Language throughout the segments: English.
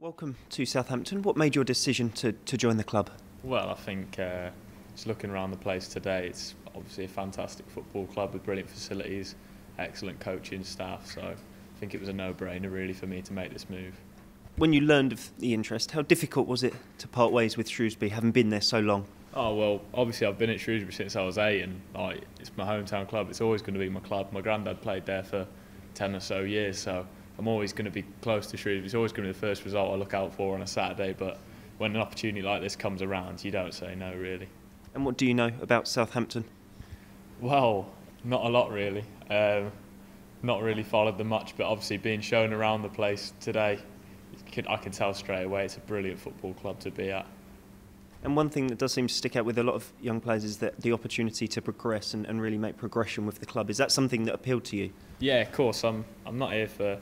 Welcome to Southampton. What made your decision to join the club? Well, I think just looking around the place today, it's obviously a fantastic football club with brilliant facilities, excellent coaching staff, so I think it was a no-brainer really for me to make this move. When you learned of the interest, how difficult was it to part ways with Shrewsbury, having been there so long? Oh well, obviously I've been at Shrewsbury since I was 8 and it's my hometown club, it's always going to be my club. My granddad played there for 10 or so years, so I'm always going to be close to Shrewsbury. It's always going to be the first result I look out for on a Saturday, but when an opportunity like this comes around, you don't say no, really. And what do you know about Southampton? Well, not a lot really. Not really followed them much, but obviously being shown around the place today, I can tell straight away it's a brilliant football club to be at. And one thing that does seem to stick out with a lot of young players is that the opportunity to progress and really make progression with the club. Is that something that appealed to you? Yeah, of course. I'm not here for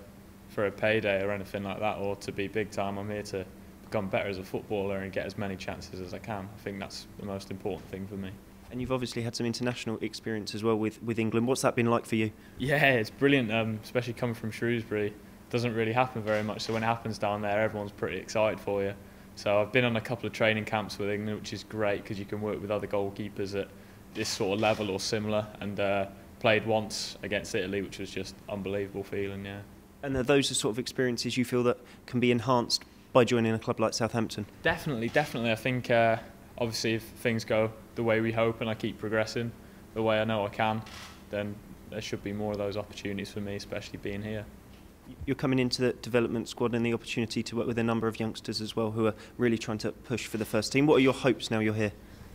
a payday or anything like that, or to be big time. I'm here to become better as a footballer and get as many chances as I can. I think that's the most important thing for me. And you've obviously had some international experience as well with England. What's that been like for you? Yeah, it's brilliant, especially coming from Shrewsbury. It doesn't really happen very much, so when it happens down there, everyone's pretty excited for you. So I've been on a couple of training camps with England, which is great because you can work with other goalkeepers at this sort of level or similar, and played once against Italy, which was just unbelievable feeling, yeah. And are those the sort of experiences you feel that can be enhanced by joining a club like Southampton? Definitely. I think obviously if things go the way we hope and I keep progressing the way I know I can, then there should be more of those opportunities for me, especially being here. You're coming into the development squad and the opportunity to work with a number of youngsters as well who are really trying to push for the first team. What are your hopes now you're here?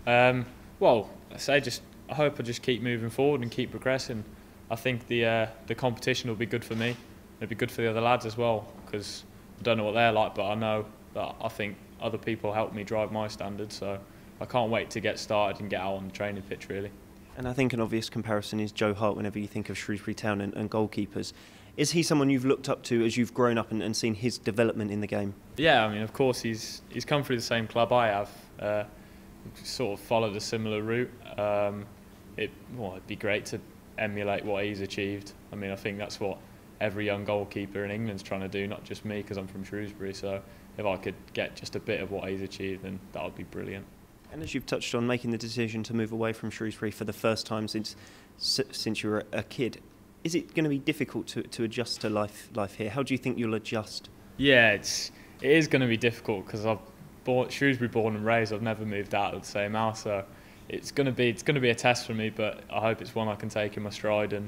Well, I hope I just keep moving forward and keep progressing. I think the competition will be good for me. It'll be good for the other lads as well, because I don't know what they're like, but I know that I think other people help me drive my standards, so I can't wait to get started and get out on the training pitch really. And I think an obvious comparison is Joe Hart whenever you think of Shrewsbury Town and goalkeepers. Is he someone you've looked up to as you've grown up and seen his development in the game? Yeah, I mean, of course, he's come through the same club I have. Sort of followed a similar route. It'd be great to emulate what he's achieved. I mean, I think that's what every young goalkeeper in England's trying to do, not just me because I'm from Shrewsbury. So if I could get just a bit of what he's achieved, then that would be brilliant. And as you've touched on, making the decision to move away from Shrewsbury for the first time since you were a kid, is it going to be difficult to adjust to life here? How do you think you'll adjust? Yeah, it is going to be difficult because Shrewsbury born and raised. I've never moved out of the same house, so it's going to be a test for me. But I hope it's one I can take in my stride, and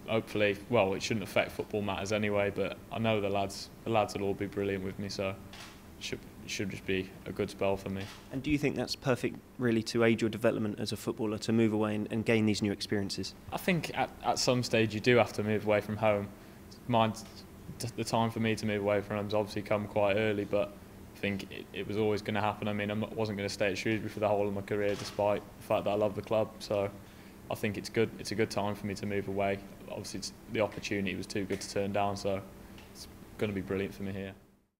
hopefully, well, it shouldn't affect football matters anyway. But I know the lads will all be brilliant with me, so it should just be a good spell for me. And do you think that's perfect, really, to aid your development as a footballer, to move away and gain these new experiences? I think at some stage you do have to move away from home. The time for me to move away from home has obviously come quite early, but I think it was always going to happen. I mean, I wasn't going to stay at Shrewsbury for the whole of my career, despite the fact that I love the club. So I think it's good. It's a good time for me to move away. Obviously, the opportunity was too good to turn down, so it's going to be brilliant for me here.